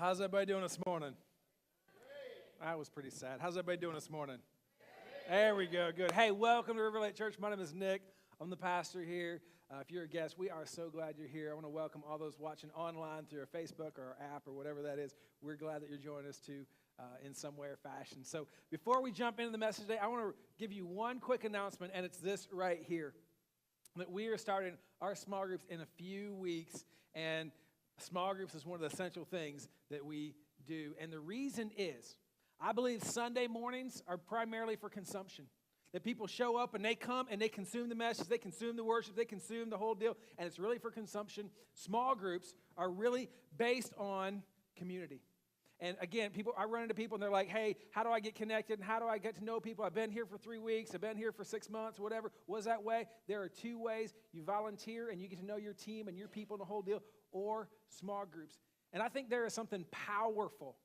How's everybody doing this morning? That was pretty sad. How's everybody doing this morning? There we go. Good. Hey, welcome to River Lake Church. My name is Nick. I'm the pastor here. If you're a guest, we are so glad you're here. I want to welcome all those watching online through our Facebook or our app or whatever that is. We're glad that you're joining us too in some way or fashion. So before we jump into the message today, I want to give you one quick announcement, and it's this right here. That we are starting our small groups in a few weeks, and small groups is one of the essential things that we do. And the reason is, I believe Sunday mornings are primarily for consumption. That people show up and they come and they consume the message, they consume the worship, they consume the whole deal, and it's really for consumption. Small groups are really based on community. And again, I run into people and they're like, hey, how do I get connected? And how do I get to know people? I've been here for 3 weeks. I've been here for 6 months, whatever. Was that way? There are 2 ways. You volunteer and you get to know your team and your people and the whole deal, or small groups. And I think there is something powerful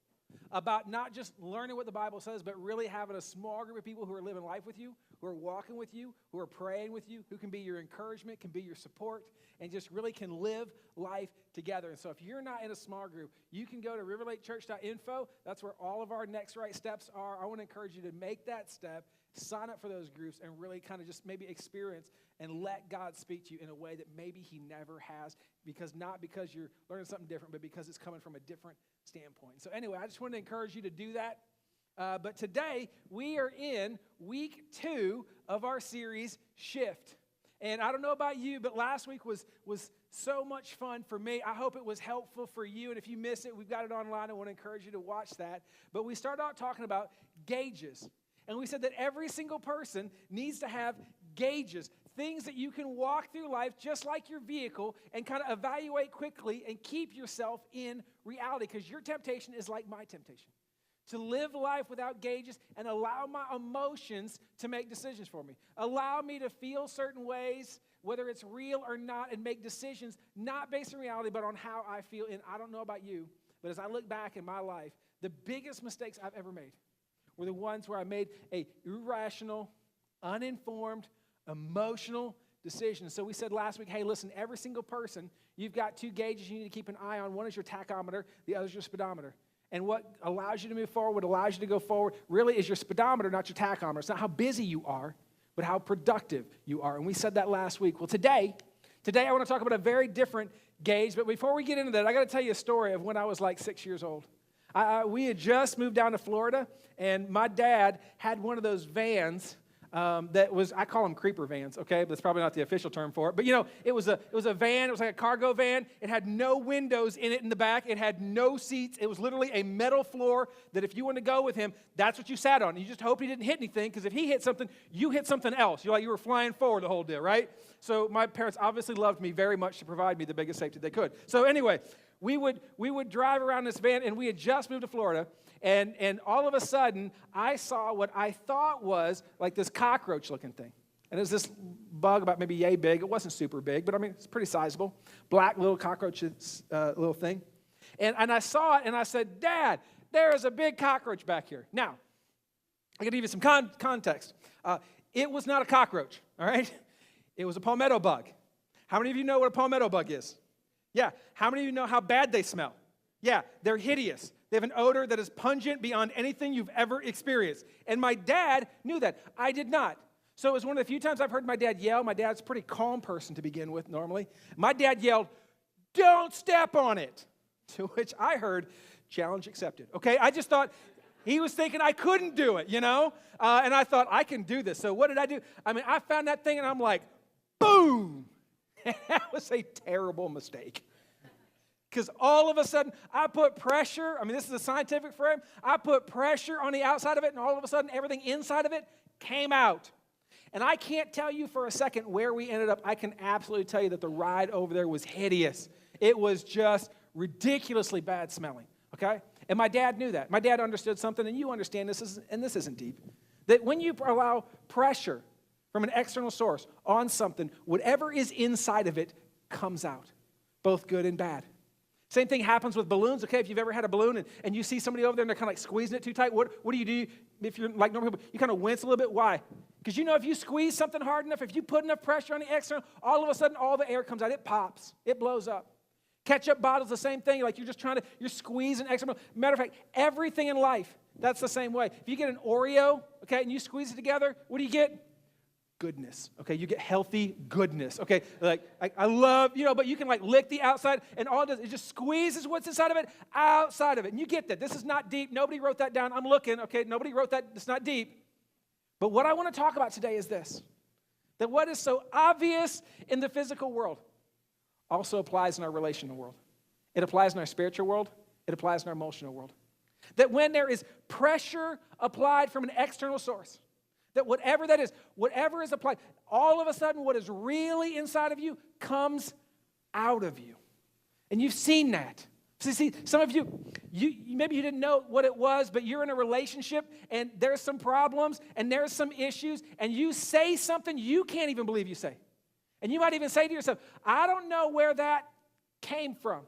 about not just learning what the Bible says, but really having a small group of people who are living life with you, who are walking with you, who are praying with you, who can be your encouragement, can be your support, and just really can live life together. And so if you're not in a small group, you can go to riverlakechurch.info. That's where all of our next right steps are. I want to encourage you to make that step, sign up for those groups, and really kind of just maybe experience and let God speak to you in a way that maybe he never has, not because you're learning something different, but because it's coming from a different standpoint. So anyway, I just wanted to encourage you to do that. But today, we are in week 2 of our series, Shift. And I don't know about you, but last week was so much fun for me. I hope it was helpful for you. And if you missed it, we've got it online. I want to encourage you to watch that. But we started out talking about gauges. And we said that every single person needs to have gauges, things that you can walk through life just like your vehicle and kind of evaluate quickly and keep yourself in reality, because your temptation is like my temptation. To live life without gauges and allow my emotions to make decisions for me. Allow me to feel certain ways, whether it's real or not, and make decisions not based on reality, but on how I feel. And I don't know about you, but as I look back in my life, the biggest mistakes I've ever made were the ones where I made a irrational, uninformed, emotional decision. So we said last week, hey, listen, every single person, you've got 2 gauges you need to keep an eye on. One is your tachometer, the other is your speedometer. And what allows you to move forward, what allows you to go forward, really is your speedometer, not your tachometer. It's not how busy you are, but how productive you are. And we said that last week. Well, today I want to talk about a very different gauge. But before we get into that, I got to tell you a story of when I was like 6 years old. We had just moved down to Florida, and my dad had one of those vans that was, I call them creeper vans, okay? But that's probably not the official term for it. But, it was a van. It was like a cargo van. It had no windows in it in the back. It had no seats. It was literally a metal floor that if you wanted to go with him, that's what you sat on. You just hoped he didn't hit anything, because if he hit something, you hit something else. You're like you were flying forward the whole deal, right? So my parents obviously loved me very much to provide me the biggest safety they could. So anyway, we would drive around this van, and we had just moved to Florida. And all of a sudden, I saw what I thought was like this cockroach-looking thing. And it was this bug about maybe yay big. It wasn't super big, but I mean, it's pretty sizable. Black little cockroach little thing. And I saw it, and I said, Dad, there is a big cockroach back here. Now, I got to give you some context. It was not a cockroach, all right? It was a palmetto bug. How many of you know what a palmetto bug is? Yeah. How many of you know how bad they smell? Yeah, they're hideous. They have an odor that is pungent beyond anything you've ever experienced. And my dad knew that. I did not. So it was one of the few times I've heard my dad yell. My dad's a pretty calm person to begin with normally. My dad yelled, "Don't step on it." To which I heard, challenge accepted. Okay, I just thought he was thinking I couldn't do it, And I thought, I can do this. So what did I do? I mean, I found that thing and I'm like, boom. That was a terrible mistake. Because all of a sudden, I put pressure. I mean, this is a scientific frame. I put pressure on the outside of it, and all of a sudden, everything inside of it came out. And I can't tell you for a second where we ended up. I can absolutely tell you that the ride over there was hideous. It was just ridiculously bad smelling, okay? And my dad knew that. My dad understood something, and you understand this, and this isn't deep, that when you allow pressure from an external source on something, whatever is inside of it comes out, both good and bad. Same thing happens with balloons, okay? If you've ever had a balloon and you see somebody over there and they're kind of like squeezing it too tight, what do you do? If you're like normal people, you kind of wince a little bit. Why? Because if you squeeze something hard enough, if you put enough pressure on the external, all of a sudden all the air comes out. It pops. It blows up. Ketchup bottles, the same thing. Like you're squeezing extra milk. Matter of fact, everything in life, that's the same way. If you get an Oreo, okay, and you squeeze it together, what do you get? Goodness, okay? You get healthy goodness, okay? Like, I love, but you can like lick the outside, and all it does, it just squeezes what's inside of it outside of it. And you get that. This is not deep. Nobody wrote that down. I'm looking, okay? Nobody wrote that. It's not deep. But what I want to talk about today is this, that what is so obvious in the physical world also applies in our relational world. It applies in our spiritual world. It applies in our emotional world. That when there is pressure applied from an external source, that whatever that is, whatever is applied, all of a sudden what is really inside of you comes out of you. And you've seen that. See, some of you maybe you didn't know what it was, but you're in a relationship and there's some problems and there's some issues and you say something you can't even believe you say. And you might even say to yourself, I don't know where that came from.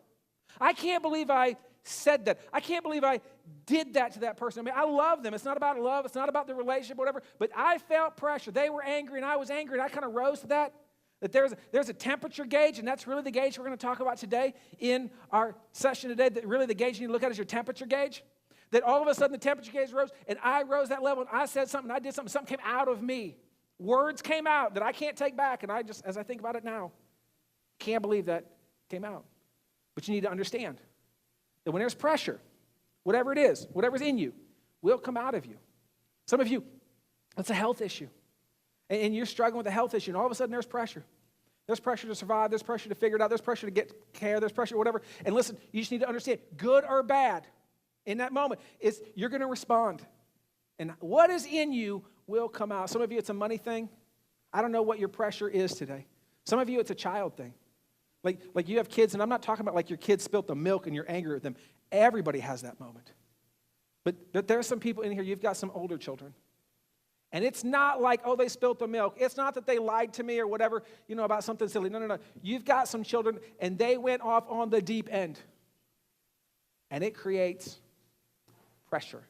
I can't believe I said that. I can't believe I did that to that person. I mean, I love them. It's not about love. It's not about the relationship, whatever. But I felt pressure. They were angry, and I was angry, and I kind of rose to that. That there's a temperature gauge, and that's really the gauge we're going to talk about today in our session today. That really the gauge you need to look at is your temperature gauge. That all of a sudden the temperature gauge rose, and I rose that level, and I said something, I did something came out of me. Words came out that I can't take back, and I just, as I think about it now, can't believe that came out. But you need to understand that when there's pressure, whatever it is, whatever's in you, will come out of you. Some of you, it's a health issue. And you're struggling with a health issue, and all of a sudden there's pressure. There's pressure to survive. There's pressure to figure it out. There's pressure to get care. There's pressure, whatever. And listen, you just need to understand, good or bad, in that moment, you're going to respond. And what is in you will come out. Some of you, it's a money thing. I don't know what your pressure is today. Some of you, it's a child thing. Like you have kids, and I'm not talking about like your kids spilt the milk and you're angry with them. Everybody has that moment. But there are some people in here, you've got some older children. And it's not like, oh, they spilt the milk. It's not that they lied to me or whatever, about something silly. No. You've got some children, and they went off on the deep end. And it creates pressure.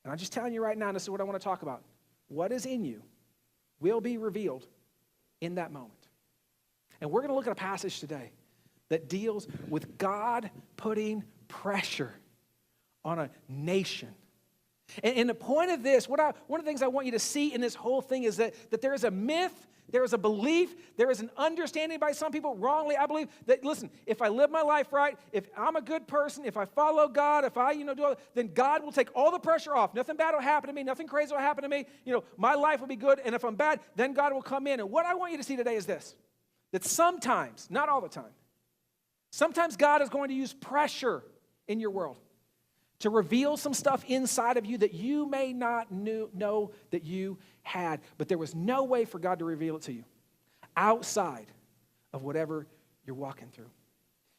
And I'm just telling you right now, this is what I want to talk about. What is in you will be revealed in that moment. And we're going to look at a passage today that deals with God putting pressure on a nation. And the point of this, one of the things I want you to see in this whole thing is that there is a myth, there is a belief, there is an understanding by some people, wrongly, I believe, that, listen, if I live my life right, if I'm a good person, if I follow God, if I, do all that, then God will take all the pressure off. Nothing bad will happen to me. Nothing crazy will happen to me. My life will be good. And if I'm bad, then God will come in. And what I want you to see today is this, that sometimes, not all the time, sometimes God is going to use pressure in your world to reveal some stuff inside of you that you may not know that you had. But there was no way for God to reveal it to you outside of whatever you're walking through.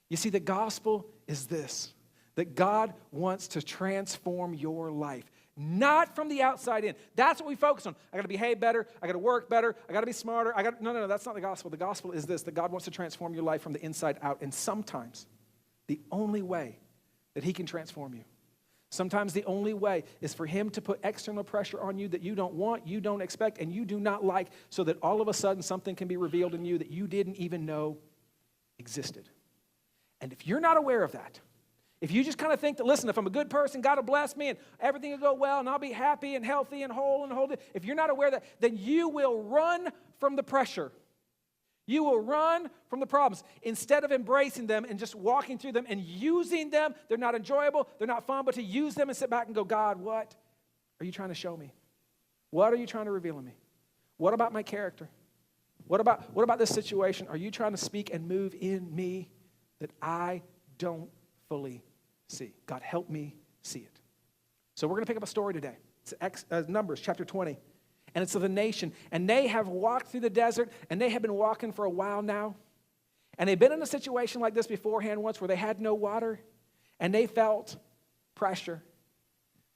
You see, the gospel is this, that God wants to transform your life, not from the outside in. That's what we focus on. I got to behave better. I got to work better. I got to be smarter. No, that's not the gospel. The gospel is this, that God wants to transform your life from the inside out. And sometimes the only way that he can transform you, sometimes the only way is for him to put external pressure on you that you don't want, you don't expect, and you do not like, so that all of a sudden something can be revealed in you that you didn't even know existed. And if you're not aware of that, if you just kind of think that, listen, if I'm a good person, God will bless me and everything will go well and I'll be happy and healthy and whole and holy, if you're not aware of that, then you will run from the pressure. You will run from the problems instead of embracing them and just walking through them and using them. They're not enjoyable, they're not fun, but to use them and sit back and go, God, what are you trying to show me? What are you trying to reveal in me? What about my character? What about this situation? Are you trying to speak and move in me that I don't fully see? God, help me see it. So we're going to pick up a story today. It's Numbers chapter 20. And it's of a nation. And they have walked through the desert, and they have been walking for a while now. And they've been in a situation like this beforehand once where they had no water, and they felt pressure.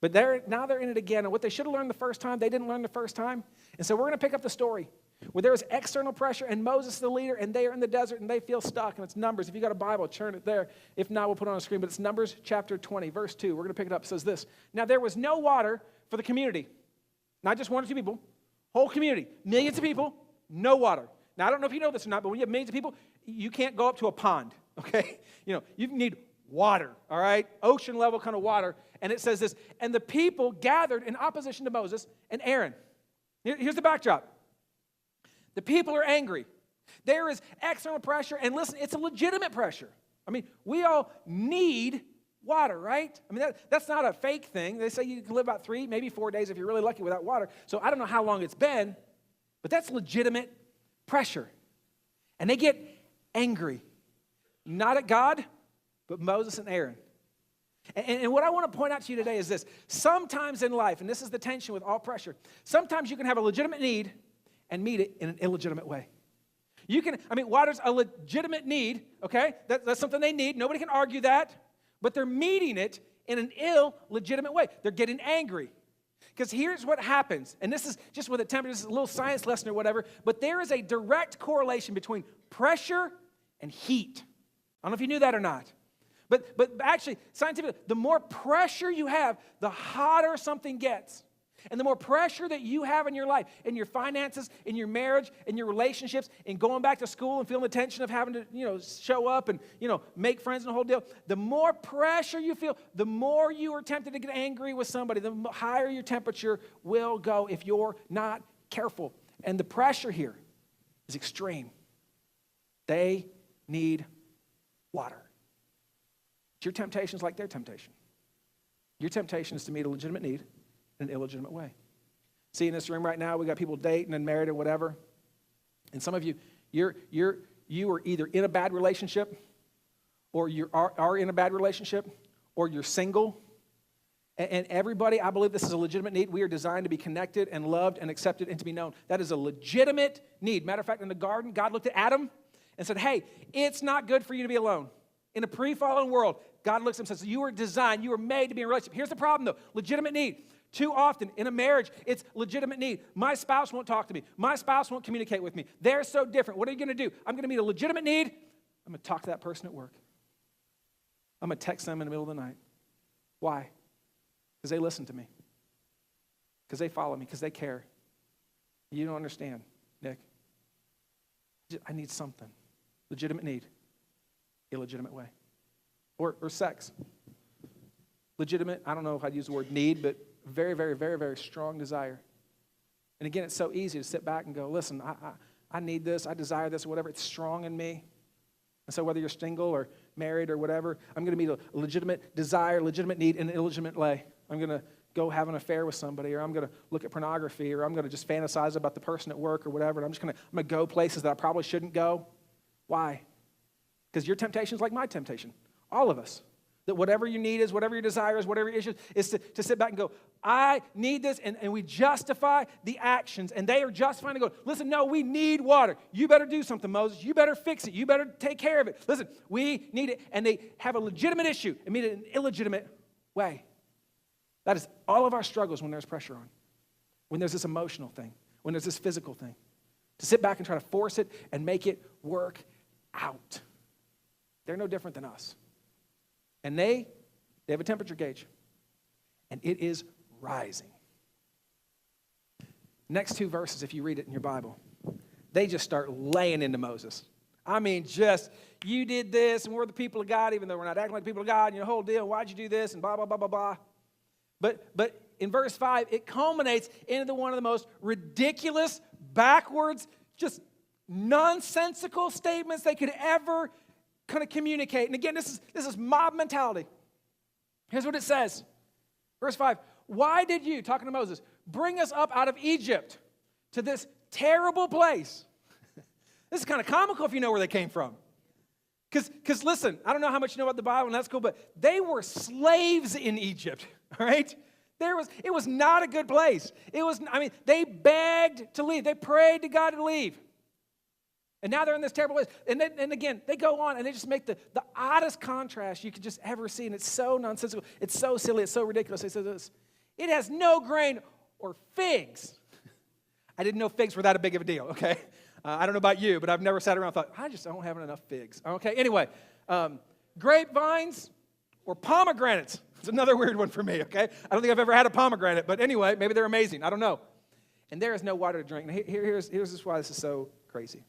But now they're in it again. And what they should have learned the first time, they didn't learn the first time. And so we're going to pick up the story where there is external pressure, and Moses is the leader, and they are in the desert, and they feel stuck. And it's Numbers. If you got a Bible, turn it there. If not, we'll put it on the screen. But it's Numbers chapter 20, verse 2. We're going to pick it up. It says this. Now there was no water for the community. Not just one or two people, whole community, millions of people, no water. Now, I don't know if you know this or not, but when you have millions of people, you can't go up to a pond, okay? You need water, all right? Ocean level kind of water. And it says this, and the people gathered in opposition to Moses and Aaron. Here's the backdrop. The people are angry. There is external pressure, and listen, it's a legitimate pressure. I mean, we all need water, right? I mean, that's not a fake thing. They say you can live about 3, maybe 4 days if you're really lucky without water. So I don't know how long it's been, but that's legitimate pressure. And they get angry, not at God, but Moses and Aaron. And what I want to point out to you today is this. Sometimes in life, and this is the tension with all pressure, sometimes you can have a legitimate need and meet it in an illegitimate way. Water's a legitimate need, okay? That's something they need. Nobody can argue that. But they're meeting it in an illegitimate way. They're getting angry. Because here's what happens, and this is just with a temperature, this is a little science lesson or whatever, but there is a direct correlation between pressure and heat. I don't know if you knew that or not. But actually, scientifically, the more pressure you have, the hotter something gets. And the more pressure that you have in your life, in your finances, in your marriage, in your relationships, in going back to school and feeling the tension of having to, show up and, make friends and the whole deal, the more pressure you feel, the more you are tempted to get angry with somebody, the higher your temperature will go if you're not careful. And the pressure here is extreme. They need water. Your temptation is like their temptation. Your temptation is to meet a legitimate need in an illegitimate way. See, in this room right now, we got people dating and married or whatever. And some of you, you are either in a bad relationship, or you are in a bad relationship, or you're single. And everybody, I believe this is a legitimate need. We are designed to be connected and loved and accepted and to be known. That is a legitimate need. Matter of fact, in the garden, God looked at Adam and said, hey, it's not good for you to be alone. In a pre-fallen world, God looks at him and says, you were designed, you were made to be in a relationship. Here's the problem, though. Legitimate need. Too often in a marriage, it's legitimate need. My spouse won't talk to me. My spouse won't communicate with me. They're so different. What are you going to do? I'm going to meet a legitimate need. I'm going to talk to that person at work. I'm going to text them in the middle of the night. Why? Because they listen to me. Because they follow me. Because they care. You don't understand, Nick. I need something. Legitimate need. Illegitimate way. Or sex. Legitimate, I don't know if I'd use the word need, but very, very, very, very strong desire. And again, it's so easy to sit back and go, listen, I need this, I desire this, or whatever. It's strong in me. And so whether you're single or married or whatever, I'm going to meet a legitimate desire, legitimate need in an illegitimate way. I'm going to go have an affair with somebody, or I'm going to look at pornography, or I'm going to just fantasize about the person at work or whatever, and I'm going to go places that I probably shouldn't go. Why? Because your temptation is like my temptation. All of us. That whatever your need is, whatever your desire is, whatever your issue is to sit back and go, I need this, and we justify the actions, and they are justifying to go, listen, no, we need water. You better do something, Moses. You better fix it. You better take care of it. Listen, we need it, and they have a legitimate issue and meet it in an illegitimate way. That is all of our struggles when there's pressure on, when there's this emotional thing, when there's this physical thing, to sit back and try to force it and make it work out. They're no different than us. And they have a temperature gauge, and it is rising. Next 2 verses, if you read it in your Bible, they just start laying into Moses. I mean, just, you did this, and we're the people of God, even though we're not acting like the people of God, and your whole deal, why'd you do this, and blah, blah, blah, blah, blah. But in verse 5, it culminates into one of the most ridiculous, backwards, just nonsensical statements they could ever kind of communicate. And again, this is mob mentality. Here's what it says. Verse 5, why did you, talking to Moses, bring us up out of Egypt to this terrible place? This is kind of comical if you know where they came from. Because listen, I don't know how much you know about the Bible, and that's cool, but they were slaves in Egypt, all right? It was not a good place. They begged to leave. They prayed to God to leave. And now they're in this terrible place. And again, they go on and they just make the oddest contrast you could just ever see. And it's so nonsensical. It's so silly. It's so ridiculous. They say this. It has no grain or figs. I didn't know figs were that big of a deal, okay? I don't know about you, but I've never sat around and thought, I just don't have enough figs. Okay, anyway. Grapevines or pomegranates. It's another weird one for me, okay? I don't think I've ever had a pomegranate. But anyway, maybe they're amazing. I don't know. And there is no water to drink. Now, here's why this is so crazy.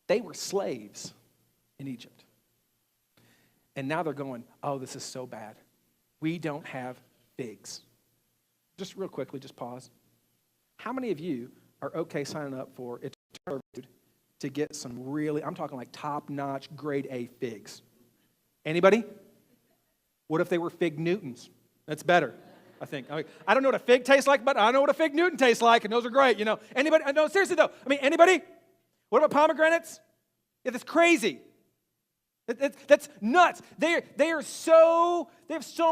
They were slaves in Egypt. And now they're going, oh, this is so bad. We don't have figs. Just real quickly, just pause. How many of you are okay signing up for eternal food to get some really, I'm talking like top-notch, grade A figs? Anybody? What if they were fig Newtons? That's better, I think. I don't know what a fig tastes like, but I know what a fig Newton tastes like, and those are great, Anybody? No, seriously though. Anybody? What about pomegranates? Yeah, that's crazy. That's nuts. They have so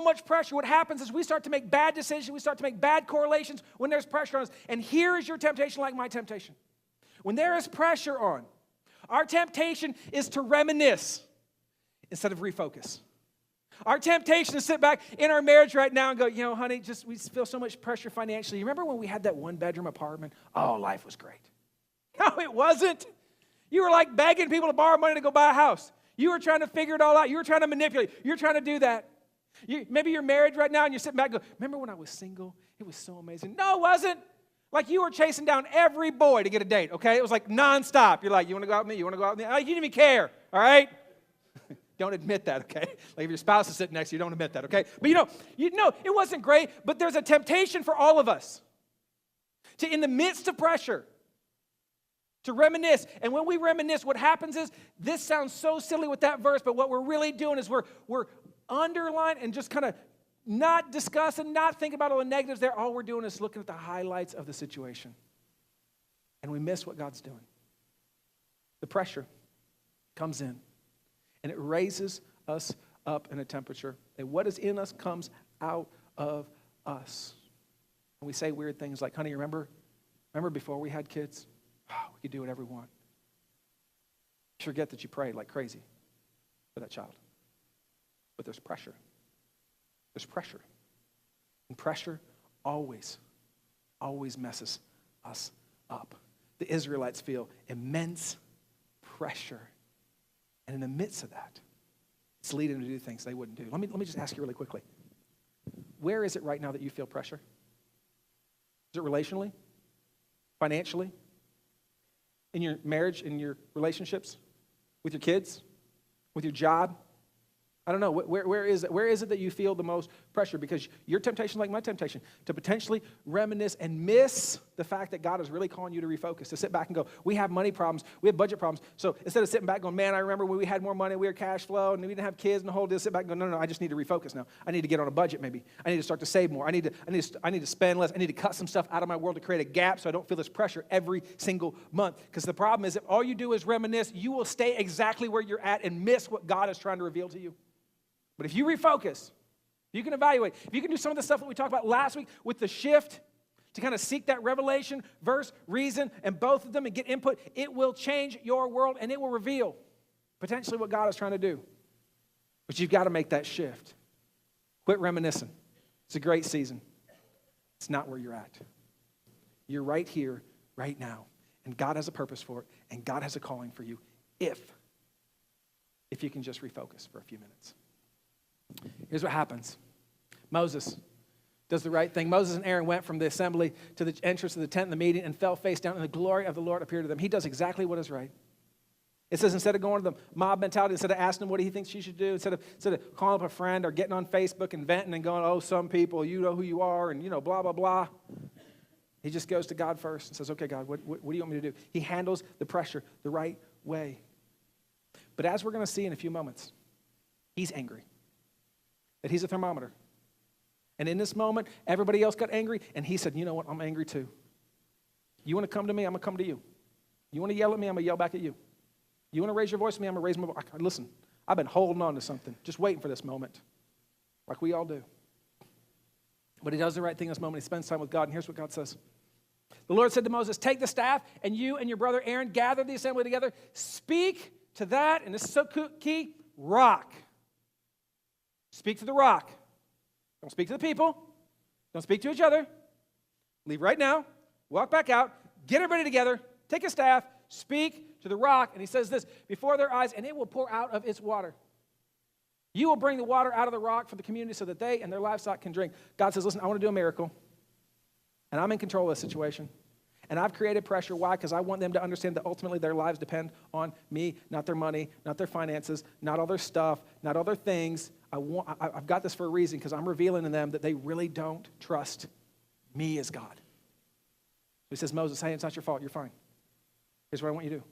much pressure. What happens is we start to make bad decisions. We start to make bad correlations when there's pressure on us. And here is your temptation like my temptation. When there is pressure on, our temptation is to reminisce instead of refocus. Our temptation is to sit back in our marriage right now and go, honey, we feel so much pressure financially. You remember when we had that one-bedroom apartment? Oh, life was great. No, it wasn't. You were like begging people to borrow money to go buy a house. You were trying to figure it all out. You were trying to manipulate. You're trying to do that. Maybe you're married right now and you're sitting back and go, remember when I was single? It was so amazing. No, it wasn't. Like you were chasing down every boy to get a date, okay? It was like nonstop. You're like, you want to go out with me? You want to go out with me? You didn't even care, all right? Don't admit that, okay? Like if your spouse is sitting next to you, don't admit that, okay? But it wasn't great, but there's a temptation for all of us to, in the midst of pressure, to reminisce. And when we reminisce, what happens is, this sounds so silly with that verse, but what we're really doing is we're underlining and just kind of not discussing, not thinking about all the negatives there. All we're doing is looking at the highlights of the situation. And we miss what God's doing. The pressure comes in, and it raises us up in a temperature. And what is in us comes out of us. And we say weird things like, honey, remember before we had kids? Oh, we could do whatever we want. Forget that you prayed like crazy for that child. But there's pressure. There's pressure. And pressure always messes us up. The Israelites feel immense pressure. And in the midst of that, it's leading them to do things they wouldn't do. Let me just ask you really quickly. Where is it right now that you feel pressure? Is it relationally? Financially? In your marriage, in your relationships, with your kids, with your job? I don't know. Where is it that you feel the most pressure? Because your temptation, like my temptation, to potentially reminisce and miss the fact that God is really calling you to refocus, to sit back and go, we have money problems, we have budget problems. So instead of sitting back going, man, I remember when we had more money, we were cash flow, and we didn't have kids and the whole deal, sit back and go, no, I just need to refocus now. I need to get on a budget maybe. I need to start to save more. I need to spend less. I need to cut some stuff out of my world to create a gap so I don't feel this pressure every single month. Because the problem is, if all you do is reminisce, you will stay exactly where you're at and miss what God is trying to reveal to you. But if you refocus, you can evaluate. If you can do some of the stuff that we talked about last week with the shift to kind of seek that revelation, verse, reason, and both of them and get input, it will change your world and it will reveal potentially what God is trying to do. But you've got to make that shift. Quit reminiscing. It's a great season. It's not where you're at. You're right here, right now. And God has a purpose for it. And God has a calling for you if you can just refocus for a few minutes. Here's what happens. Moses does the right thing. Moses and Aaron went from the assembly to the entrance of the tent in the meeting and fell face down, and the glory of the Lord appeared to them. He does exactly what is right. It says instead of going to the mob mentality, instead of asking him what he thinks she should do, instead of calling up a friend or getting on Facebook and venting and going, oh, some people, you know who you are, and blah, blah, blah. He just goes to God first and says, okay, God, what do you want me to do? He handles the pressure the right way. But as we're going to see in a few moments, he's angry. That he's a thermometer. And in this moment, everybody else got angry, and he said, you know what, I'm angry too. You want to come to me, I'm going to come to you. You want to yell at me, I'm going to yell back at you. You want to raise your voice at me, I'm going to raise my voice. Listen, I've been holding on to something, just waiting for this moment, like we all do. But he does the right thing in this moment. He spends time with God, and here's what God says. The Lord said to Moses, take the staff, and you and your brother Aaron gather the assembly together. Speak to that, and this is so key, rock. Speak to the rock. Don't speak to the people. Don't speak to each other. Leave right now. Walk back out. Get everybody together. Take a staff. Speak to the rock. And he says this, before their eyes, and it will pour out of its water. You will bring the water out of the rock for the community so that they and their livestock can drink. God says, listen, I want to do a miracle. And I'm in control of this situation. And I've created pressure. Why? Because I want them to understand that ultimately their lives depend on me, not their money, not their finances, not all their stuff, not all their things. I've got this for a reason, because I'm revealing to them that they really don't trust me as God. He says, Moses, hey, it's not your fault. You're fine. Here's what I want you to do.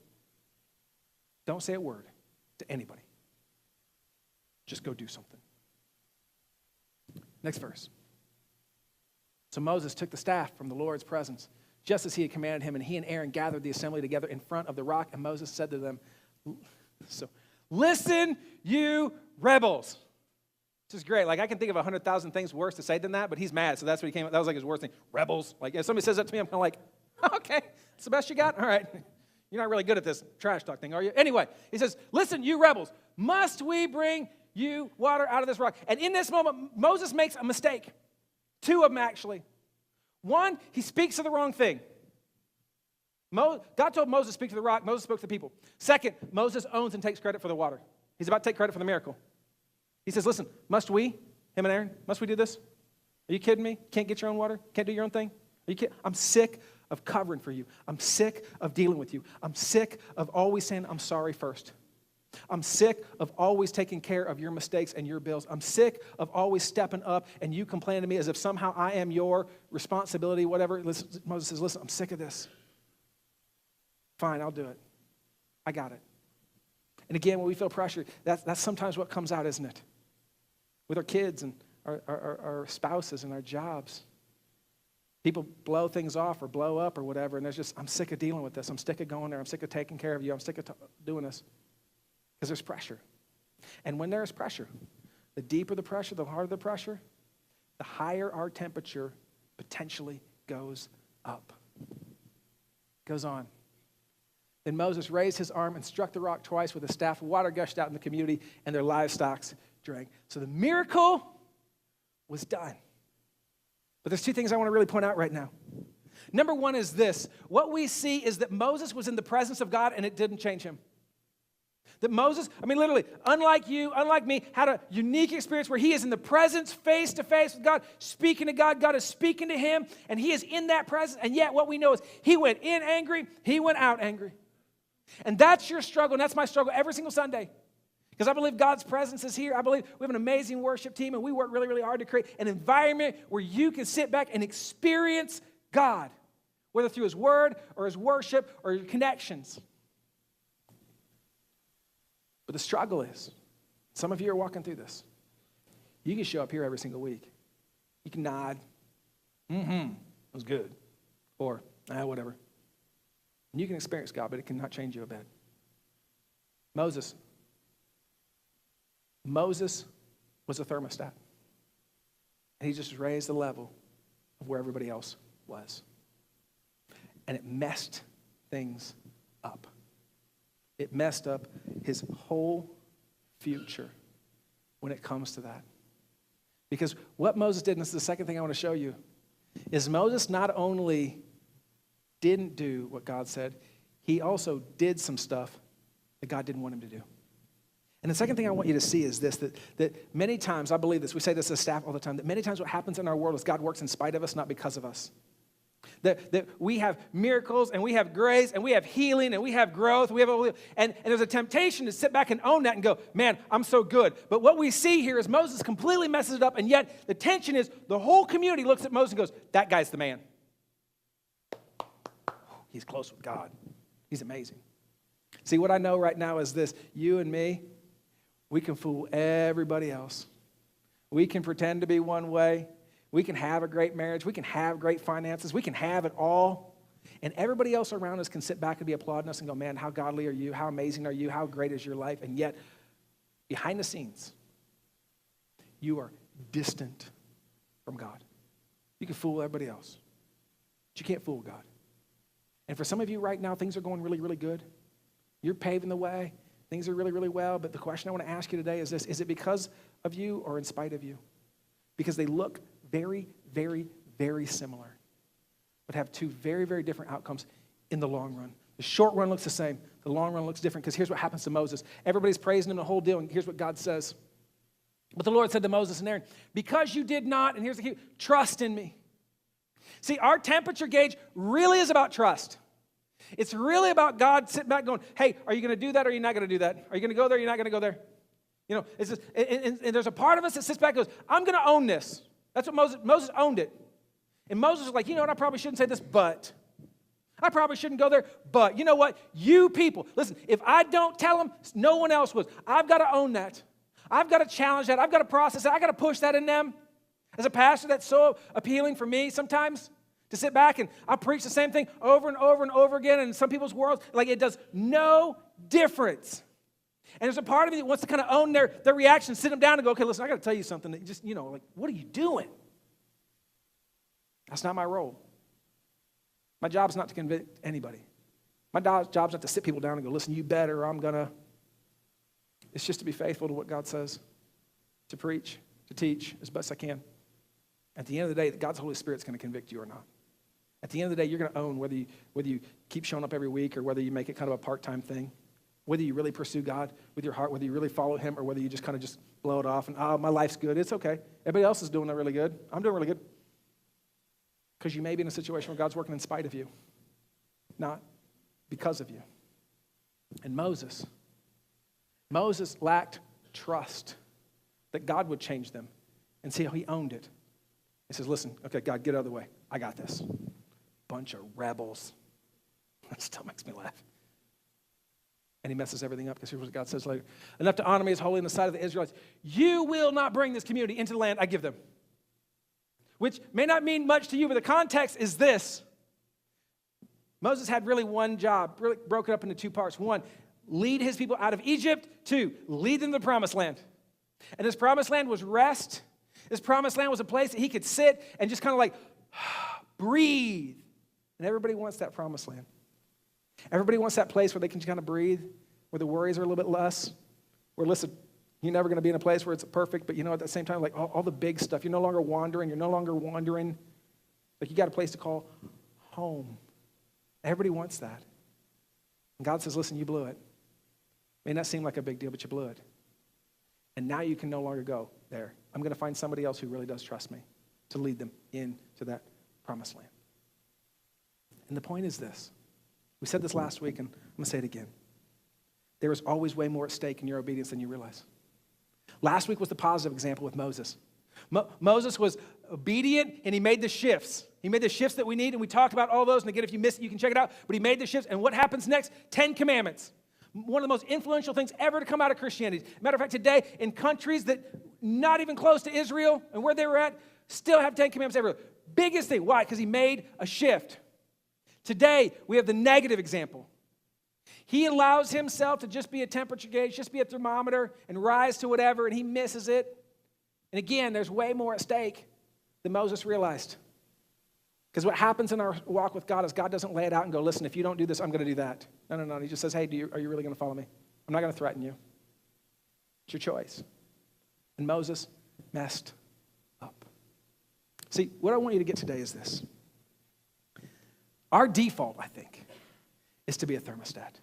Don't say a word to anybody. Just go do something. Next verse. So Moses took the staff from the Lord's presence, just as he had commanded him, and he and Aaron gathered the assembly together in front of the rock, and Moses said to them, listen, you rebels. This is great. Like, I can think of 100,000 things worse to say than that, but he's mad, so that's what he came up. That was like his worst thing. Rebels. Like, if somebody says that to me, I'm kind of like, okay, that's the best you got? All right. You're not really good at this trash talk thing, are you? Anyway, he says, listen, you rebels, must we bring you water out of this rock? And in this moment, Moses makes a mistake. Two of them, actually. One, he speaks to the wrong thing. God told Moses to speak to the rock. Moses spoke to the people. Second, Moses owns and takes credit for the water. He's about to take credit for the miracle. He says, listen, must we, him and Aaron, must we do this? Are you kidding me? Can't get your own water? Can't do your own thing? Are you kidding? I'm sick of covering for you. I'm sick of dealing with you. I'm sick of always saying I'm sorry first. I'm sick of always taking care of your mistakes and your bills. I'm sick of always stepping up and you complaining to me as if somehow I am your responsibility, whatever. Moses says, listen, I'm sick of this. Fine, I'll do it. I got it. And again, when we feel pressure, that's sometimes what comes out, isn't it? With our kids and our spouses and our jobs. People blow things off or blow up or whatever, and there's just, I'm sick of dealing with this. I'm sick of going there. I'm sick of taking care of you. I'm sick of doing this. Because there's pressure. And when there is pressure, the deeper the pressure, the harder the pressure, the higher our temperature potentially goes up. Goes on. Then Moses raised his arm and struck the rock twice with a staff. Water gushed out in the community, and their livestock drank. So the miracle was done. But there's two things I want to really point out right now. Number one is this. What we see is that Moses was in the presence of God, and it didn't change him. That Moses, literally, unlike you, unlike me, had a unique experience where he is in the presence, face to face with God, speaking to God. God is speaking to him, and he is in that presence. And yet what we know is he went in angry, he went out angry. And that's your struggle, and that's my struggle every single Sunday. Because I believe God's presence is here. I believe we have an amazing worship team, and we work really, really hard to create an environment where you can sit back and experience God, whether through his word or his worship or your connections. But the struggle is, some of you are walking through this. You can show up here every single week. You can nod. It was good. Or, whatever. And you can experience God, but it cannot change you a bit. Moses was a thermostat. And he just raised the level of where everybody else was. And it messed things up. It messed up his whole future when it comes to that. Because what Moses did, and this is the second thing I want to show you, is Moses not only didn't do what God said, he also did some stuff that God didn't want him to do. And the second thing I want you to see is this, that many times, I believe this, we say this as staff all the time, that many times what happens in our world is God works in spite of us, not because of us. That we have miracles, and we have grace, and we have healing, and we have growth, and there's a temptation to sit back and own that and go, man, I'm so good. But what we see here is Moses completely messes it up, and yet the tension is the whole community looks at Moses and goes, that guy's the man. He's close with God. He's amazing. See, what I know right now is this, you and me, we can fool everybody else. We can pretend to be one way. We can have a great marriage. We can have great finances. We can have it all. And everybody else around us can sit back and be applauding us and go, man, how godly are you? How amazing are you? How great is your life? And yet, behind the scenes, you are distant from God. You can fool everybody else, but you can't fool God. And for some of you right now, things are going really, really good. You're paving the way. Things are really, really well. But the question I want to ask you today is this. Is it because of you or in spite of you? Because they look very, very, very similar, but have two very, very different outcomes in the long run. The short run looks the same. The long run looks different, because here's what happens to Moses. Everybody's praising him the whole deal, and here's what God says. But the Lord said to Moses and Aaron, because you did not, and here's the key, trust in me. See, our temperature gauge really is about trust. It's really about God sitting back going, hey, are you going to do that or are you not going to do that? Are you going to go there or are you not going to go there? You know, it's just, and there's a part of us that sits back and goes, I'm going to own this. That's what Moses owned it. And Moses was like, you know what, I probably shouldn't say this, but. I probably shouldn't go there, but you know what? You people, listen, if I don't tell them, no one else will. I've got to own that. I've got to challenge that. I've got to process that. I've got to push that in them. As a pastor, that's so appealing for me sometimes to sit back and I preach the same thing over and over and over again in some people's worlds. Like it does no difference. And there's a part of me that wants to kind of own their reaction, sit them down and go, okay, listen, I got to tell you something. That just, like, what are you doing? That's not my role. My job's not to convict anybody. My job's not to sit people down and go, listen, you better, or I'm going to. It's just to be faithful to what God says, to preach, to teach as best I can. At the end of the day, God's Holy Spirit's going to convict you or not. At the end of the day, you're going to own whether you keep showing up every week or whether you make it kind of a part-time thing, whether you really pursue God with your heart, whether you really follow him, or whether you just kind of just blow it off and, oh, my life's good. It's okay. Everybody else is doing it really good. I'm doing really good. Because you may be in a situation where God's working in spite of you, not because of you. And Moses lacked trust that God would change them. And see how he owned it. He says, listen, okay, God, get out of the way. I got this. Bunch of rebels. That still makes me laugh. And he messes everything up because here's what God says later. Enough to honor me as holy in the sight of the Israelites. You will not bring this community into the land I give them. Which may not mean much to you, but the context is this. Moses had really one job, really broken up into two parts. One, lead his people out of Egypt. Two, lead them to the promised land. And this promised land was rest. This promised land was a place that he could sit and just kind of like breathe. And everybody wants that promised land. Everybody wants that place where they can kind of breathe, where the worries are a little bit less, where, listen, you're never going to be in a place where it's perfect, but at the same time, like all the big stuff, you're no longer wandering. Like you got a place to call home. Everybody wants that. And God says, listen, you blew it. May not seem like a big deal, but you blew it. And now you can no longer go there. I'm going to find somebody else who really does trust me to lead them into that promised land. And the point is this. We said this last week, and I'm going to say it again. There is always way more at stake in your obedience than you realize. Last week was the positive example with Moses. Moses was obedient, and he made the shifts. He made the shifts that we need, and we talked about all those. And again, if you missed it, you can check it out. But he made the shifts, and what happens next? 10 Commandments. One of the most influential things ever to come out of Christianity. Matter of fact, today, in countries that not even close to Israel and where they were at, still have 10 Commandments everywhere. Biggest thing. Why? Because he made a shift. Today, we have the negative example. He allows himself to just be a temperature gauge, just be a thermometer, and rise to whatever, and he misses it. And again, there's way more at stake than Moses realized. Because what happens in our walk with God is God doesn't lay it out and go, listen, if you don't do this, I'm going to do that. No. He just says, hey, are you really going to follow me? I'm not going to threaten you. It's your choice. And Moses messed up. See, what I want you to get today is this. Our default, I think, is to be a thermostat.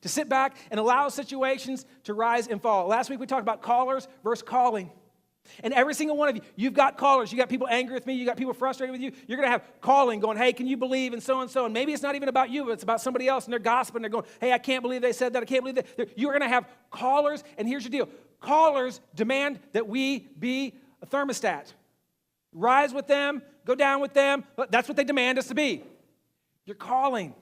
To sit back and allow situations to rise and fall. Last week we talked about callers versus calling. And every single one of you, you've got callers. You got people angry with me. You got people frustrated with you. You're going to have calling going, hey, can you believe, and so and so. And maybe it's not even about you, but it's about somebody else, and they're gossiping. They're going, hey, I can't believe they said that. I can't believe that. You're going to have callers, and here's your deal. Callers demand that we be a thermostat. Rise with them, go down with them. That's what they demand us to be. Your calling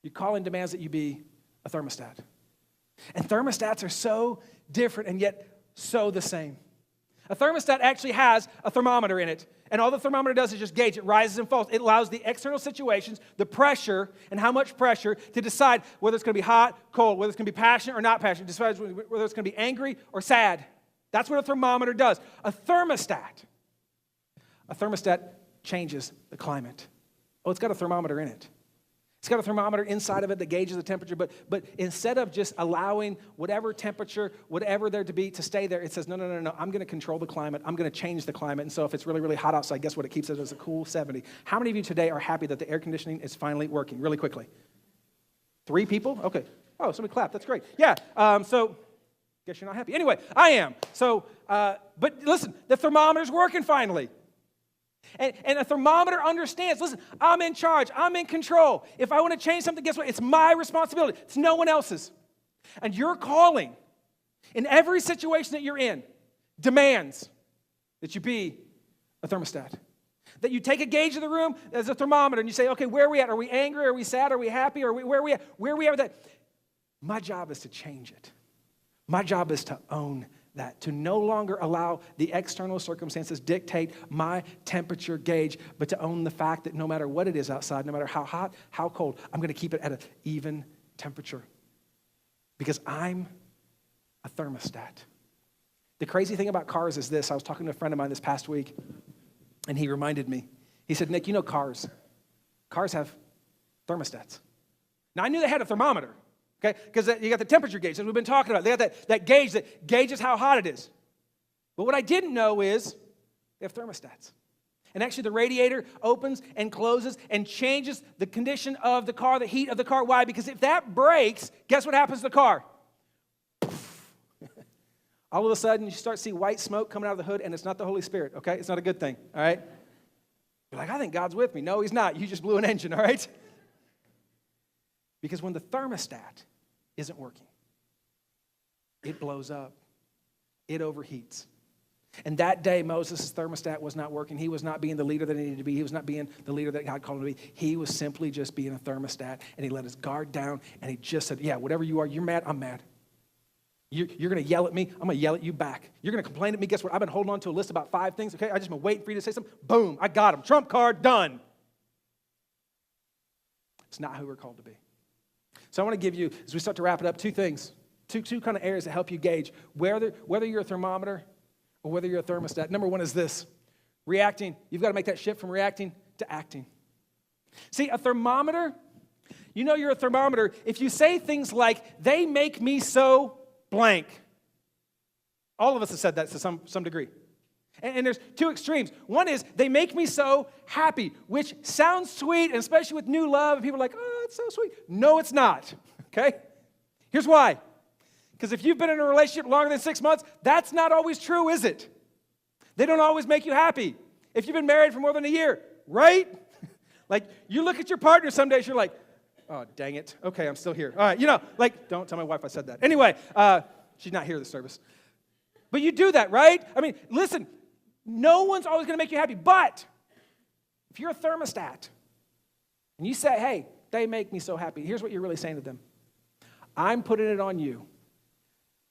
demands that you be a thermostat. And thermostats are so different and yet so the same. A thermostat actually has a thermometer in it. And all the thermometer does is just gauge. It rises and falls. It allows the external situations, the pressure, and how much pressure to decide whether it's going to be hot, cold, whether it's going to be passionate or not passionate, decides whether it's going to be angry or sad. That's what a thermometer does. A thermostat changes the climate. Oh, it's got a thermometer in it. It's got a thermometer inside of it that gauges the temperature, but instead of just allowing whatever temperature, whatever there to be, to stay there, it says, no, I'm going to control the climate. I'm going to change the climate. And so if it's really, really hot outside, guess what? It keeps it as a cool 70. How many of you today are happy that the air conditioning is finally working? Really quickly. 3 people? Okay. Oh, somebody clapped. That's great. Yeah. So guess you're not happy. Anyway, I am. So, but listen, the thermometer's working finally. And a thermometer understands, listen, I'm in charge. I'm in control. If I want to change something, guess what? It's my responsibility. It's no one else's. And your calling in every situation that you're in demands that you be a thermostat. That you take a gauge of the room as a thermometer and you say, okay, where are we at? Are we angry? Are we sad? Are we happy? Where are we at? Where are we at with that? My job is to change it. My job is to own that, to no longer allow the external circumstances dictate my temperature gauge, but to own the fact that no matter what it is outside, no matter how hot, how cold, I'm going to keep it at an even temperature because I'm a thermostat. The crazy thing about cars is this. I was talking to a friend of mine this past week, and he reminded me. He said, Nick, you know cars. Cars have thermostats. Now, I knew they had a thermometer, okay? Because you got the temperature gauge, as we've been talking about. They got that gauge that gauges how hot it is. But what I didn't know is they have thermostats. And actually, the radiator opens and closes and changes the condition of the car, the heat of the car. Why? Because if that breaks, guess what happens to the car? All of a sudden, you start to see white smoke coming out of the hood, and it's not the Holy Spirit, okay? It's not a good thing, all right? You're like, I think God's with me. No, he's not. You just blew an engine, all right? Because when the thermostat isn't working, it blows up. It overheats. And that day, Moses' thermostat was not working. He was not being the leader that he needed to be. He was not being the leader that God called him to be. He was simply just being a thermostat, and he let his guard down, and he just said, yeah, whatever you are, you're mad, I'm mad. You're going to yell at me. I'm going to yell at you back. You're going to complain at me. Guess what? I've been holding on to a list about 5 things, okay? I just been waiting for you to say something. Boom, I got him. Trump card, done. It's not who we're called to be. So I want to give you, as we start to wrap it up, 2 things, two kind of areas that help you gauge whether you're a thermometer or whether you're a thermostat. Number 1 is this, reacting. You've got to make that shift from reacting to acting. See, a thermometer, you know you're a thermometer if you say things like, they make me so blank. All of us have said that to some degree. And there's 2 extremes. One is, they make me so happy, which sounds sweet, and especially with new love, and people are like, oh, it's so sweet. No, it's not, okay? Here's why. Because if you've been in a relationship longer than 6 months, that's not always true, is it? They don't always make you happy. If you've been married for more than a year, right? Like, you look at your partner some days, you're like, oh, dang it. Okay, I'm still here. All right, don't tell my wife I said that. Anyway, she's not here this service. But you do that, right? I mean, listen, no one's always going to make you happy. But if you're a thermostat and you say, hey, they make me so happy, here's what you're really saying to them. I'm putting it on you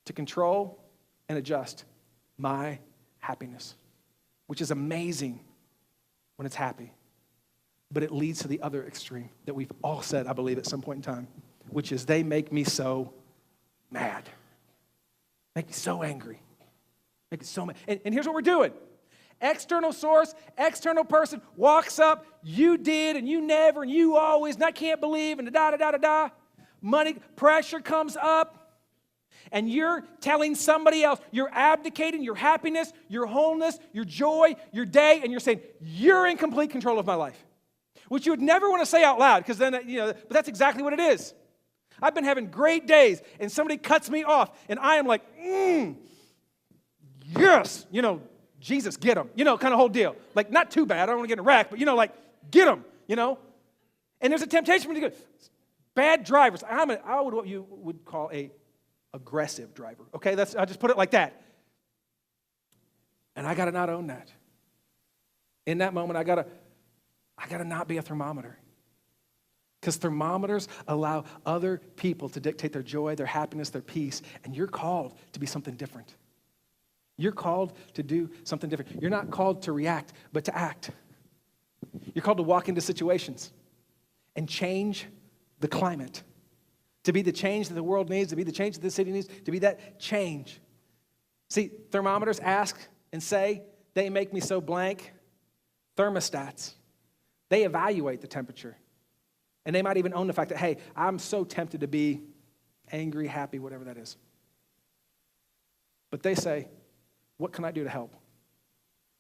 to control and adjust my happiness, which is amazing when it's happy. But it leads to the other extreme that we've all said, I believe, at some point in time, which is they make me so mad. Make me so angry. Make me so mad. And here's what we're doing. External source, external person walks up, you did, and you never, and you always, and I can't believe, and da-da-da-da-da. Money, pressure comes up, and you're telling somebody else, you're abdicating your happiness, your wholeness, your joy, your day, and you're saying, you're in complete control of my life. Which you would never want to say out loud, because then, but that's exactly what it is. I've been having great days, and somebody cuts me off, and I am like, yes, Jesus, get him, kind of whole deal. Like, not too bad, I don't want to get in a wreck, but, like, get him, And there's a temptation for me to go, bad drivers. I would what you would call a aggressive driver, okay? I'll just put it like that. And I got to not own that. In that moment, I got to not be a thermometer. Because thermometers allow other people to dictate their joy, their happiness, their peace, and you're called to be something different. You're called to do something different. You're not called to react, but to act. You're called to walk into situations and change the climate, to be the change that the world needs, to be the change that the city needs, to be that change. See, thermometers ask and say, they make me so blank. Thermostats, they evaluate the temperature. And they might even own the fact that, hey, I'm so tempted to be angry, happy, whatever that is. But they say, what can I do to help?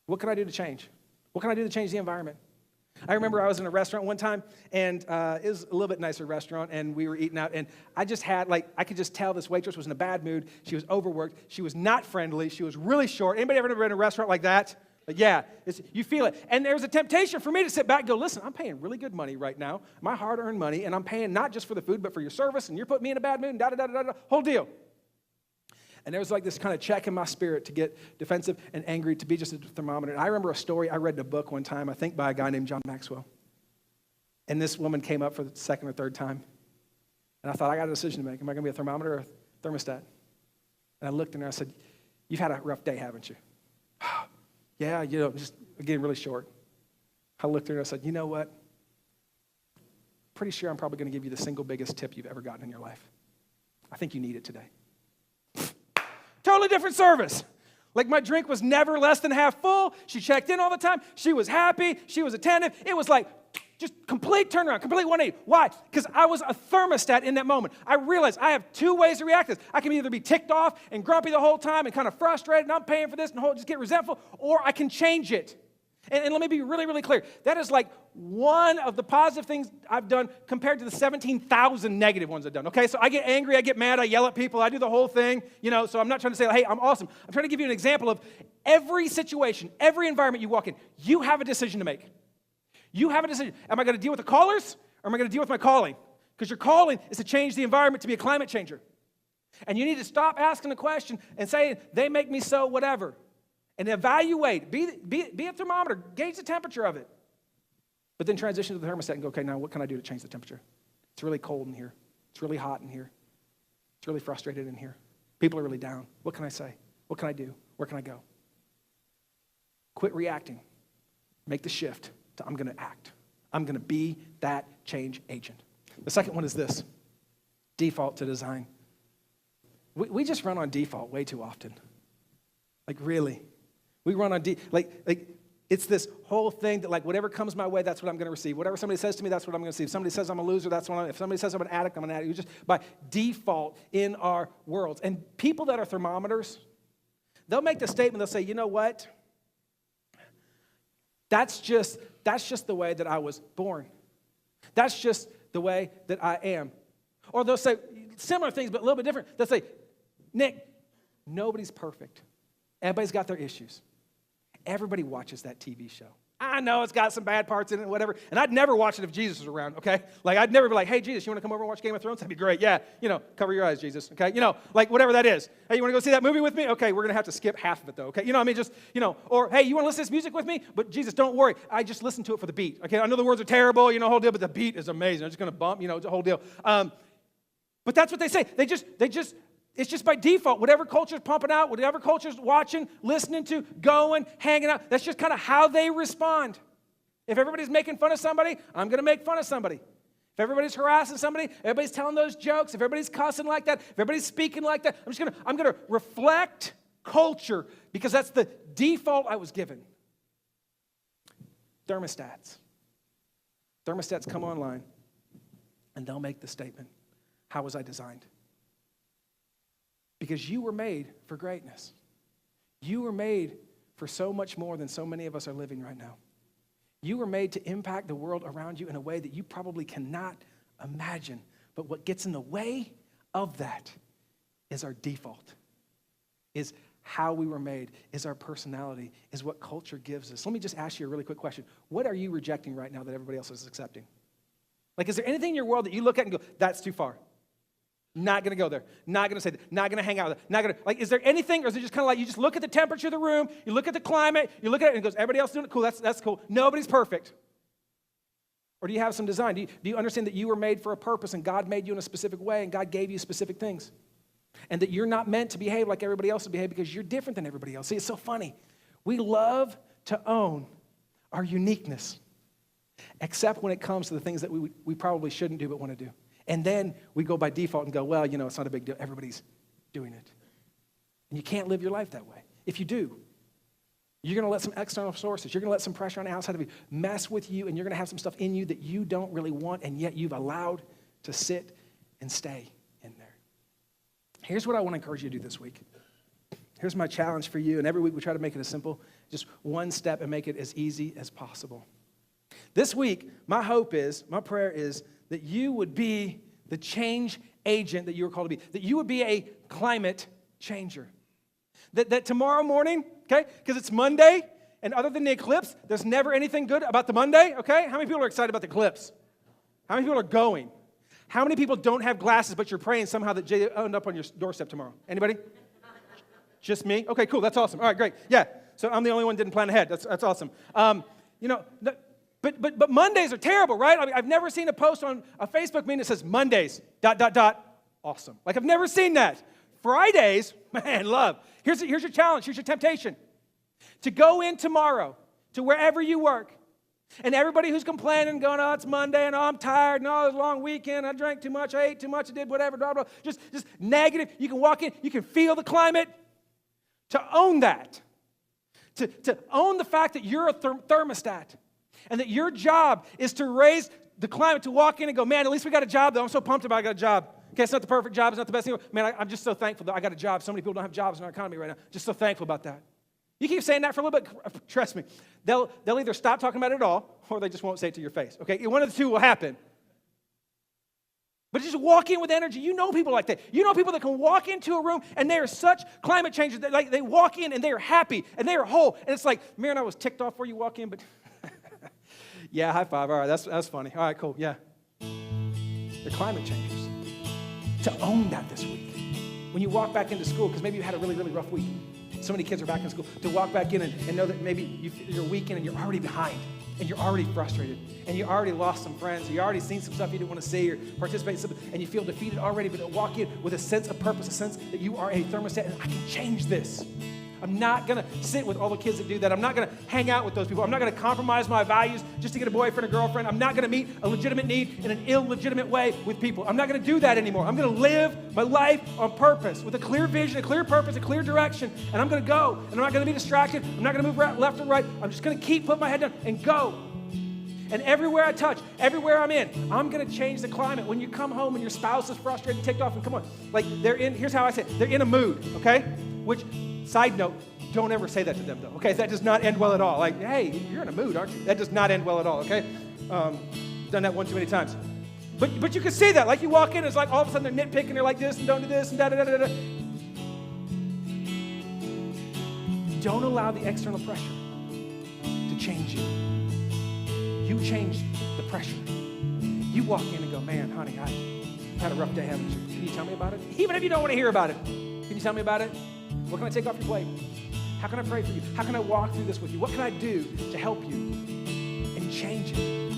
What can I do to change? What can I do to change the environment? I remember I was in a restaurant one time, and it was a little bit nicer restaurant, and we were eating out, and I just had, I could just tell this waitress was in a bad mood. She was overworked. She was not friendly. She was really short. Anybody ever been in a restaurant like that? Like, yeah, you feel it. And there's a temptation for me to sit back and go, listen, I'm paying really good money right now, my hard-earned money, and I'm paying not just for the food, but for your service, and you're putting me in a bad mood, and da-da-da-da-da, whole deal. And there was like this kind of check in my spirit to get defensive and angry, to be just a thermometer. And I remember a story I read in a book one time, I think by a guy named John Maxwell. And this woman came up for the second or third time. And I thought, I got a decision to make. Am I going to be a thermometer or a thermostat? And I looked at her and I said, you've had a rough day, haven't you? Yeah, just getting really short. I looked at her and I said, you know what? Pretty sure I'm probably going to give you the single biggest tip you've ever gotten in your life. I think you need it today. Totally different service. Like my drink was never less than half full. She checked in all the time. She was happy. She was attentive. It was like just complete turnaround, complete 180. Why? Because I was a thermostat in that moment. I realized I have two ways to react to this. I can either be ticked off and grumpy the whole time and kind of frustrated and I'm paying for this and just get resentful, or I can change it. And let me be really, really clear. That is like one of the positive things I've done compared to the 17,000 negative ones I've done, okay? So I get angry, I get mad, I yell at people, I do the whole thing, so I'm not trying to say, hey, I'm awesome. I'm trying to give you an example of every situation, every environment you walk in, you have a decision to make. You have a decision. Am I going to deal with the callers or am I going to deal with my calling? Because your calling is to change the environment, to be a climate changer. And you need to stop asking the question and saying, they make me so whatever. And evaluate. Be a thermometer. Gauge the temperature of it. But then transition to the thermostat and go, okay, now what can I do to change the temperature? It's really cold in here. It's really hot in here. It's really frustrated in here. People are really down. What can I say? What can I do? Where can I go? Quit reacting. Make the shift. I'm going to act. I'm going to be that change agent. The second one is this, default to design. We just run on default way too often. Like really. We run on, like it's this whole thing that like whatever comes my way, that's what I'm going to receive. Whatever somebody says to me, that's what I'm going to receive. If somebody says I'm a loser, that's what if somebody says I'm an addict, I'm an addict. You just by default in our worlds. And people that are thermometers, they'll make the statement, they'll say, you know what? That's just the way that I was born. That's just the way that I am. Or they'll say similar things, but a little bit different. They'll say, Nick, nobody's perfect. Everybody's got their issues. Everybody watches that TV show. I know it's got some bad parts in it, whatever. And I'd never watch it if Jesus was around, okay? Like, I'd never be like, hey, Jesus, you want to come over and watch Game of Thrones? That'd be great. Yeah, cover your eyes, Jesus, okay? Like whatever that is. Hey, you want to go see that movie with me? Okay, we're going to have to skip half of it, though, okay? Or, hey, you want to listen to this music with me? But Jesus, don't worry. I just listen to it for the beat, okay? I know the words are terrible, whole deal, but the beat is amazing. I'm just going to bump, the whole deal. But that's what they say. It's just by default, whatever culture's pumping out, whatever culture's watching, listening to, going, hanging out, that's just kind of how they respond. If everybody's making fun of somebody, I'm going to make fun of somebody. If everybody's harassing somebody, everybody's telling those jokes, if everybody's cussing like that, if everybody's speaking like that, I'm going to reflect culture because that's the default I was given. Thermostats come online and they'll make the statement, how was I designed? Because you were made for greatness. You were made for so much more than so many of us are living right now. You were made to impact the world around you in a way that you probably cannot imagine. But what gets in the way of that is our default, is how we were made, is our personality, is what culture gives us. Let me just ask you a really quick question. What are you rejecting right now that everybody else is accepting? Like, is there anything in your world that you look at and go, that's too far? Not going to go there. Not going to say that. Not going to hang out with it. Not going to, is there anything, or is it just kind of like you just look at the temperature of the room, you look at the climate, you look at it and it goes, everybody else doing it? Cool, that's cool. Nobody's perfect. Or do you have some design? Do you understand that you were made for a purpose and God made you in a specific way and God gave you specific things? And that you're not meant to behave like everybody else would behave because you're different than everybody else. See, it's so funny. We love to own our uniqueness, except when it comes to the things that we probably shouldn't do but want to do. And then we go by default and go, well, it's not a big deal. Everybody's doing it. And you can't live your life that way. If you do, you're going to let some external sources, you're going to let some pressure on the outside of you mess with you, and you're going to have some stuff in you that you don't really want, and yet you've allowed to sit and stay in there. Here's what I want to encourage you to do this week. Here's my challenge for you, and every week we try to make it as simple, just one step, and make it as easy as possible. This week, my prayer is that you would be the change agent that you were called to be, that you would be a climate changer. That tomorrow morning, okay, because it's Monday, And other than the eclipse, there's never anything good about the Monday, okay? How many people are excited about the eclipse? How many people are going? How many people don't have glasses, but you're praying somehow that Jay will end up on your doorstep tomorrow? Anybody? Just me? Okay, cool. That's awesome. All right, great. Yeah. So I'm the only one who didn't plan ahead. That's awesome. But Mondays are terrible, right? I mean, I've never seen a post on a Facebook meeting that says Mondays, ... Awesome. Like, I've never seen that. Fridays, man, love. Here's your challenge. Here's your temptation. To go in tomorrow to wherever you work, and everybody who's complaining, going, oh, it's Monday, and oh, I'm tired, and oh, it's a long weekend, I drank too much, I ate too much, I did whatever, blah, blah, just negative. You can walk in, you can feel the climate. To own that. To own the fact that you're a thermostat, and that your job is to raise the climate, to walk in and go, man, at least we got a job, though. I'm so pumped about I got a job. Okay, it's not the perfect job, it's not the best thing. Man, I'm just so thankful that I got a job. So many people don't have jobs in our economy right now. Just so thankful about that. You keep saying that for a little bit, trust me. They'll either stop talking about it at all, or they just won't say it to your face. Okay, one of the two will happen. But just walk in with energy. You know people like that. You know people that can walk into a room and they are such climate changers that like they walk in and they are happy and they are whole. And it's like, man, I was ticked off where you walk in, but yeah, high five. All right, that's funny. All right, cool. Yeah. They're climate changers. To own that this week. When you walk back into school, because maybe you had a really, really rough week. So many kids are back in school. To walk back in and know that maybe you're a weekend and you're already behind. And you're already frustrated, and you already lost some friends, or you already seen some stuff you didn't want to see or participate in something, and you feel defeated already, but to walk in with a sense of purpose, a sense that you are a thermostat, and I can change this. I'm not going to sit with all the kids that do that. I'm not going to hang out with those people. I'm not going to compromise my values just to get a boyfriend or girlfriend. I'm not going to meet a legitimate need in an illegitimate way with people. I'm not going to do that anymore. I'm going to live my life on purpose with a clear vision, a clear purpose, a clear direction, and I'm going to go, and I'm not going to be distracted. I'm not going to move left or right. I'm just going to keep putting my head down and go. And everywhere I touch, everywhere I'm in, I'm going to change the climate. When you come home and your spouse is frustrated, ticked off, and come on, like here's how I say it, they're in a mood, okay? Which, side note, don't ever say that to them though, okay? That does not end well at all. Like, hey, you're in a mood, aren't you? That does not end well at all, okay? Done that one too many times. But you can see that, like you walk in, it's like all of a sudden they're nitpicking, they're like this and don't do this and da-da-da-da-da. Don't allow the external pressure to change you. You change the pressure. You walk in and go, man, honey, I had a rough day, haven't you? Can you tell me about it? Even if you don't want to hear about it, can you tell me about it? What can I take off your plate? How can I pray for you? How can I walk through this with you? What can I do to help you and change it?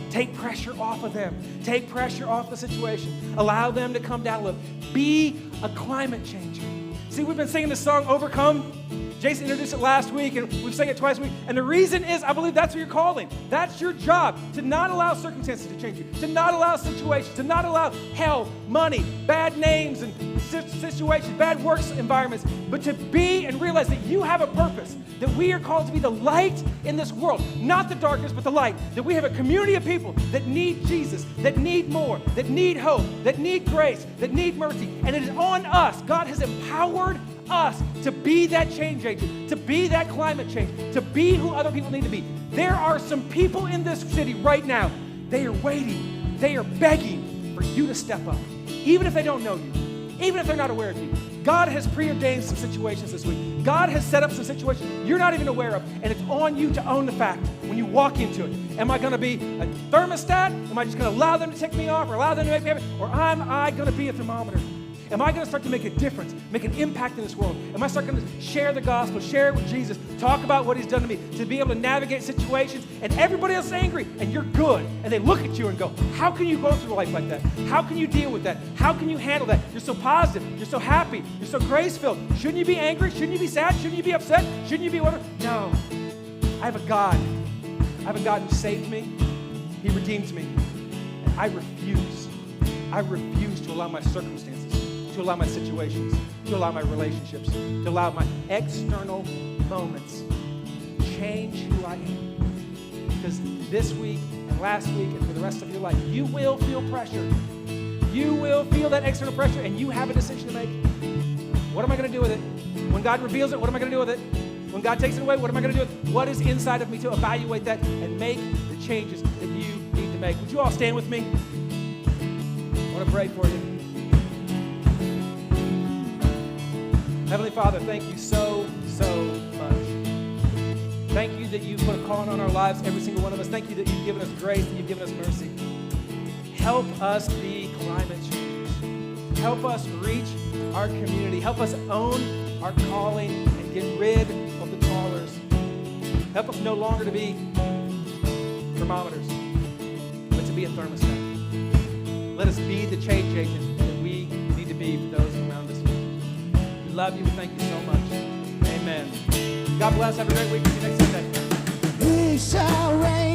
Take pressure off of them. Take pressure off the situation. Allow them to come down a little. Be a climate changer. See, we've been singing this song, Overcome. Jason introduced it last week, and we've sang it twice a week. And the reason is, I believe that's what you're calling. That's your job, to not allow circumstances to change you, to not allow situations, to not allow hell, money, bad names, and situations, bad work environments, but to be and realize that you have a purpose, that we are called to be the light in this world, not the darkness, but the light, that we have a community of people that need Jesus, that need more, that need hope, that need grace, that need mercy, and it is on us. God has empowered us to be that change agent, to be that climate change, to be who other people need to be. There are some people in this city right now, they are waiting, they are begging for you to step up, even if they don't know you, even if they're not aware of you. God has preordained some situations this week. God has set up some situations you're not even aware of, and it's on you to own the fact when you walk into it. Am I going to be a thermostat? Am I just going to allow them to tick me off or allow them to make me happy? Or am I going to be a thermometer? Am I going to start to make a difference, make an impact in this world? Am I starting to share the gospel, share it with Jesus, talk about what he's done to me, to be able to navigate situations, and everybody else is angry, and you're good, and they look at you and go, how can you go through life like that? How can you deal with that? How can you handle that? You're so positive. You're so happy. You're so grace-filled. Shouldn't you be angry? Shouldn't you be sad? Shouldn't you be upset? Shouldn't you be whatever? No. I have a God. I have a God who saved me. He redeemed me. And I refuse to allow my circumstances, to allow my situations, to allow my relationships, to allow my external moments change who I am. Because this week and last week and for the rest of your life, you will feel pressure. You will feel that external pressure, and you have a decision to make. What am I going to do with it? When God reveals it, what am I going to do with it? When God takes it away, what am I going to do with it? What is inside of me to evaluate that and make the changes that you need to make? Would you all stand with me? I want to pray for you. Heavenly Father, thank you so much. Thank you that you put a calling on our lives, every single one of us. Thank you that you've given us grace, that you've given us mercy. Help us be climate changers. Help us reach our community. Help us own our calling and get rid of the callers. Help us no longer to be thermometers, but to be a thermostat. Let us be the change agent that we need to be for those around us. We love you. We thank you so much. Amen. God bless. Have a great week. See you next Sunday. We shall reign.